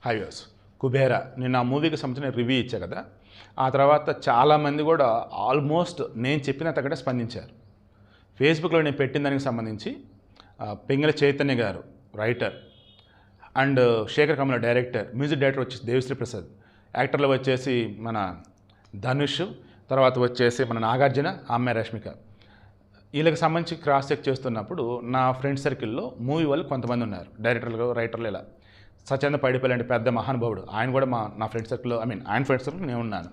Highways Kubera నేను ఆ మూవీకి సంబంధించిన రివ్యూ ఇచ్చా కదా. ఆ తర్వాత చాలామంది కూడా ఆల్మోస్ట్ నేను చెప్పిన తగ్గట్టే స్పందించారు. ఫేస్బుక్లో నేను పెట్టిన దానికి సంబంధించి పింగళి చైతన్య గారు writer and Sekhar Kammula director, music director వచ్చేసి దేవిశ్రీ ప్రసాద్, యాక్టర్లు వచ్చేసి మన ధనుష్, తర్వాత వచ్చేసి మన నాగార్జున, అమ్మాయి రష్మిక. వీళ్ళకి సంబంధించి క్రాస్ చెక్ చేస్తున్నప్పుడు నా ఫ్రెండ్ సర్కిల్లో మూవీ వాళ్ళు కొంతమంది ఉన్నారు, డైరెక్టర్లు రైటర్లు. ఇలా సత్యేంద్ర పైడిపల్లి అంటే పెద్ద మహానుభావుడు, ఆయన కూడా నా ఫ్రెండ్ సర్కిల్లో ఆయన ఫ్రెండ్ సర్కిల్లో నేను ఉన్నాను.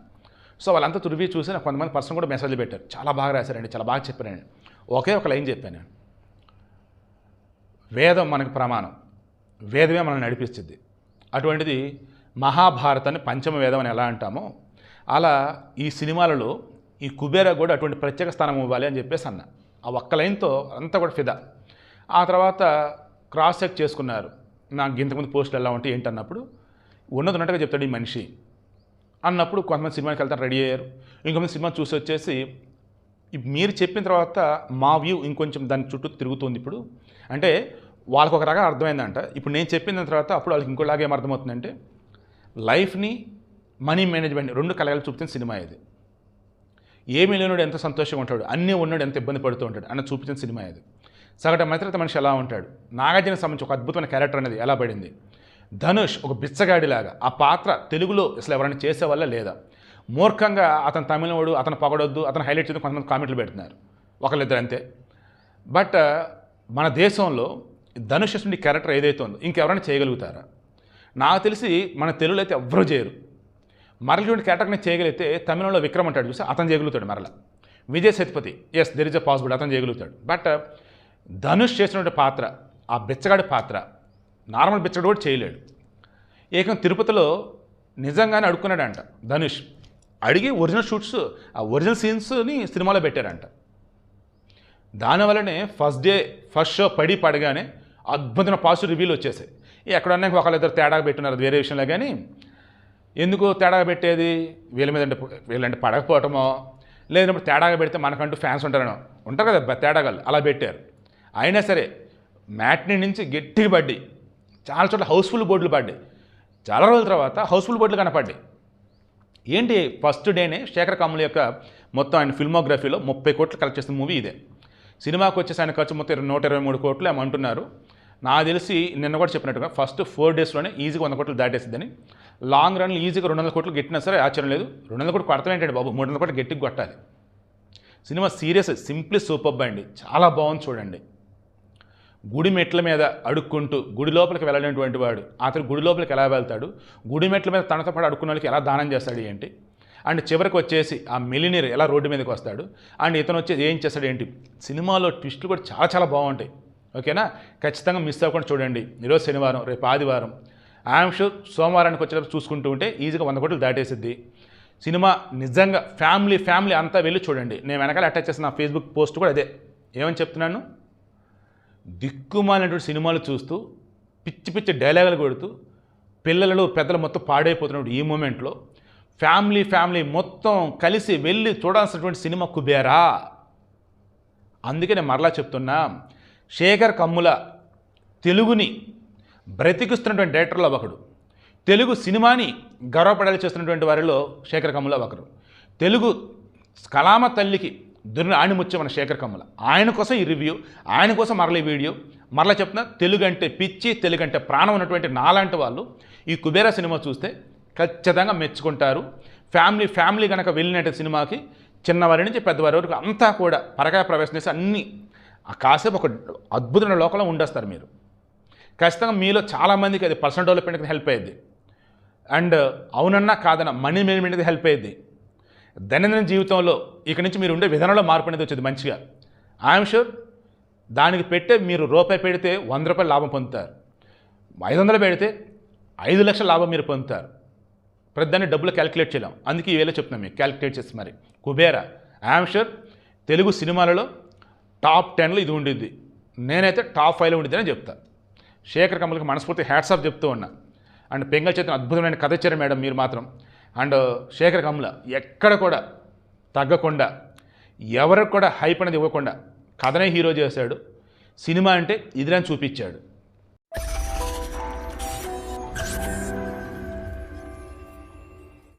సో వాళ్ళంతా రివ్యూ చూసి నాకు కొంతమంది పర్సన్ కూడా మెసేజ్లు పెట్టారు, చాలా బాగా రాశారండి, చాలా బాగా చెప్పారండి. ఒకే ఒక లైన్ చెప్పాను నేను, వేదం మనకు ప్రమాణం, వేదమే మనల్ని నడిపిస్తుంది. అటువంటిది మహాభారతాన్ని పంచమ వేదం అని ఎలా అంటామో అలా ఈ సినిమాలలో ఈ కుబేరా కూడా అటువంటి ప్రత్యేక స్థానం ఇవ్వాలి అని చెప్పేసి అన్న. ఆ ఒక్క లైన్తో అంతా కూడా ఫిదా. ఆ తర్వాత క్రాస్ చెక్ చేసుకున్నారు, నాకు ఇంతకుముందు పోస్టులు ఎలా ఉంటే ఏంటన్నప్పుడు ఉన్నది ఉన్నట్టుగా చెప్తాడు ఈ మనిషి అన్నప్పుడు కొంతమంది సినిమాకి వెళ్తారు, రెడీ అయ్యారు. ఇంకొంతమంది సినిమా చూసి వచ్చేసి మీరు చెప్పిన తర్వాత మా వ్యూ ఇంకొంచెం దాని చుట్టూ తిరుగుతుంది. ఇప్పుడు అంటే వాళ్ళకి ఒక రకంగా అర్థమైందంట. ఇప్పుడు నేను చెప్పిన తర్వాత అప్పుడు వాళ్ళకి ఇంకోలాగా ఏం అర్థమవుతుందంటే లైఫ్ని మనీ మేనేజ్మెంట్ రెండు కలగాలి చూపుతున్న సినిమా ఇది. ఏమీ లేనుడు ఎంత సంతోషంగా ఉంటాడు, అన్నీ ఉన్నాడు ఎంత ఇబ్బంది పడుతూ ఉంటాడు అన్న చూపించిన సినిమా ఇది. సగటు మధ్యతరగతి మనిషి ఎలా ఉంటాడు, నాగార్జున సంబంధించి ఒక అద్భుతమైన క్యారెక్టర్ అనేది ఎలా పడింది, ధనుష్ ఒక బిచ్చగాడిలాగా ఆ పాత్ర తెలుగులో అసలు ఎవరైనా చేసేవాళ్ళ లేదా, మూర్ఖంగా అతను తమిళవాడు, అతను పొగడొద్దు, అతను హైలైట్ చేయడం కొంతమంది కామెంట్లు పెడుతున్నారు, ఒకళ్ళిద్దరు అంతే. బట్ మన దేశంలో ధనుష్ నుండి క్యారెక్టర్ ఏదైతే ఉందో ఇంకెవరైనా చేయగలుగుతారా? నాకు తెలిసి మన తెలుగులో అయితే ఎవ్వరూ చేయరు. మరలటువంటి క్యారెక్టర్ని చేయగలిగితే తమిళంలో విక్రమ్ అంటాడు చూసి, అతను చేయగలుగుతాడు. మరల Vijay Sethupathi, yes there is a possible, అతను చేయగలుగుతాడు. బట్ ధనుష్ చేసినటువంటి పాత్ర, ఆ బిచ్చగాడి పాత్ర నార్మల్ బిచ్చగాడు కూడా చేయలేడు. ఏకం తిరుపతిలో నిజంగానే అడుక్కున్నాడంట ధనుష్, అడిగి ఒరిజినల్ షూట్స్ ఆ ఒరిజినల్ సీన్స్ని సినిమాలో పెట్టారంట. దానివల్లనే ఫస్ట్ షో పడగానే అద్భుతమైన పాజిటివ్ రివ్యూలు వచ్చేసాయి. ఎక్కడన్నా ఒకళ్ళిద్దరు తేడాగా పెట్టున్నారు, అది వేరే విషయంలో. కానీ ఎందుకు తేడాగా పెట్టేది, వీళ్ళంటే పడకపోవటమో లేనప్పుడు తేడాగా పెడితే మనకంటూ ఫ్యాన్స్ ఉంటారు కదా తేడాగాళ్ళు, అలా పెట్టారు. అయినా సరే మ్యాట్నీ నుంచి గట్టిగా పడ్డాయి, చాలా చోట్ల హౌస్ఫుల్ బోర్డులు పడ్డాయి. చాలా రోజుల తర్వాత హౌస్ఫుల్ బోర్డులు కనపడ్డాయి. ఏంటి, ఫస్ట్ డేనే శేఖర్ కమల్ యొక్క మొత్తం ఆయన ఫిల్మోగ్రఫీలో 30 కోట్లు కలెక్ట్ చేసిన మూవీ ఇదే. సినిమాకి వచ్చేసి ఆయన ఖర్చు మొత్తం 123 కోట్లు ఏమంటున్నారు. నాకు తెలిసి నిన్న కూడా చెప్పినట్టుగా ఫస్ట్ 4 డేస్లోనే ఈజీగా 100 కోట్లు దాటేసిద్దని. లాంగ్ రన్లో ఈజీగా 200 కోట్లు గట్టినా సరే ఆశ్చర్యం లేదు. 200 కోట్లు కొడతాం ఏంటంటే బాబు, 300 కోట్లు గట్టికి కొట్టాలి. సినిమా సీరియస్, సింప్లీ సూపర్బ్ అండి, చాలా బాగుంది చూడండి. గుడి మెట్ల మీద అడుక్కుంటూ గుడి లోపలికి వెళ్ళినటువంటి వాడు అతను గుడి లోపలికి ఎలా వెళ్తాడు, గుడి మెట్ల మీద తనతో పాటు అడుక్కున్న వాళ్ళకి ఎలా దానం చేస్తాడు ఏంటి, అండ్ చివరికి వచ్చేసి ఆ మిలినీర్ ఎలా రోడ్డు మీదకి వస్తాడు, అండ్ ఇతను వచ్చేసి ఏం చేస్తాడు ఏంటి. సినిమాలో ట్విస్టులు కూడా చాలా చాలా బాగుంటాయి. ఓకేనా, ఖచ్చితంగా మిస్ అవ్వకుండా చూడండి. ఈరోజు శనివారం, రేపు ఆదివారం. ఐఎమ్ షూర్ సోమవారానికి వచ్చేటప్పుడు చూసుకుంటూ ఉంటే ఈజీగా 100 కోట్లు దాటేసిద్ది. సినిమా నిజంగా ఫ్యామిలీ అంతా వెళ్ళి చూడండి. నేను వెనకాల అటాచ్ చేసిన నా ఫేస్బుక్ పోస్ట్ కూడా అదే, ఏమని చెప్తున్నాను, దిక్కుమాలినటువంటి సినిమాలు చూస్తూ పిచ్చి పిచ్చి డైలాగులు కొడుతూ పిల్లలు పెద్దలు మొత్తం పాడైపోతున్నప్పుడు ఈ మూమెంట్లో ఫ్యామిలీ మొత్తం కలిసి వెళ్ళి చూడాల్సినటువంటి సినిమా కుబేరా. అందుకే నేను మరలా చెప్తున్నా, శేఖర్ కమ్ముల తెలుగుని బ్రతికిస్తున్నటువంటి డైరెక్టర్లో ఒకడు, తెలుగు సినిమాని గర్వపడాలి చేస్తున్నటువంటి వారిలో శేఖర్ కమ్ముల ఒకరు. తెలుగు కళామ తల్లికి దుర్ని ఆణిముత్యం మన శేఖర్ కమ్ముల. ఆయన కోసం ఈ రివ్యూ, ఆయన కోసం మరల ఈ వీడియో. మరలా చెప్తున్నా, తెలుగు అంటే పిచ్చి, తెలుగు అంటే ప్రాణం ఉన్నటువంటి నాలాంటి వాళ్ళు ఈ కుబేరా సినిమా చూస్తే ఖచ్చితంగా మెచ్చుకుంటారు. ఫ్యామిలీ కనుక వెళ్ళినట్టు సినిమాకి చిన్నవారి నుంచి పెద్దవారి వరకు అంతా కూడా పరకాయ ప్రవేశం చేసి అన్నీ కాసేపు ఒక అద్భుతమైన లోకంలో ఉండేస్తారు మీరు. ఖచ్చితంగా మీలో చాలామందికి అది పర్సనల్ డెవలప్మెంట్కి హెల్ప్ అయ్యింది, అండ్ అవునన్నా కాదన్నా మనీ మేనేజ్మెంట్కి హెల్ప్ అయ్యింది. దైనందిన జీవితంలో ఇక నుంచి మీరు ఉండే విధానంలో మార్పు అనేది వచ్చేది మంచిగా. ఐఎమ్ షూర్ దానికి పెట్టే మీరు రూపాయి పెడితే 100 రూపాయలు లాభం పొందుతారు, 500 పెడితే 5 లక్షల లాభం మీరు పొందుతారు. ప్రతిదాన్ని డబ్బులు క్యాలిక్యులేట్ చేయలేం, అందుకే ఈ వేళ చెప్తున్నాం మీకు క్యాలిక్యులేట్ చేసి. మరి కుబేరా ఐఎమ్ షూర్ తెలుగు సినిమాలలో టాప్ 10లో ఇది ఉండిద్ది, నేనైతే టాప్ 5లో ఉండిద్ది అని చెప్తా. శేఖర్ కమల్కి మనస్ఫూర్తి హ్యాట్స్ ఆఫ్ చెప్తూ ఉన్నా. అండ్ పింగళి చైతన్య అద్భుతమైన కథ ఇచ్చారు మేడం మీరు మాత్రం. అండ్ శేఖర్ కమల ఎక్కడ కూడా తగ్గకుండా, ఎవరికి కూడా హైప్ అనేది ఇవ్వకుండా కథనే హీరో చేశాడు. సినిమా అంటే ఇదిలని చూపించాడు.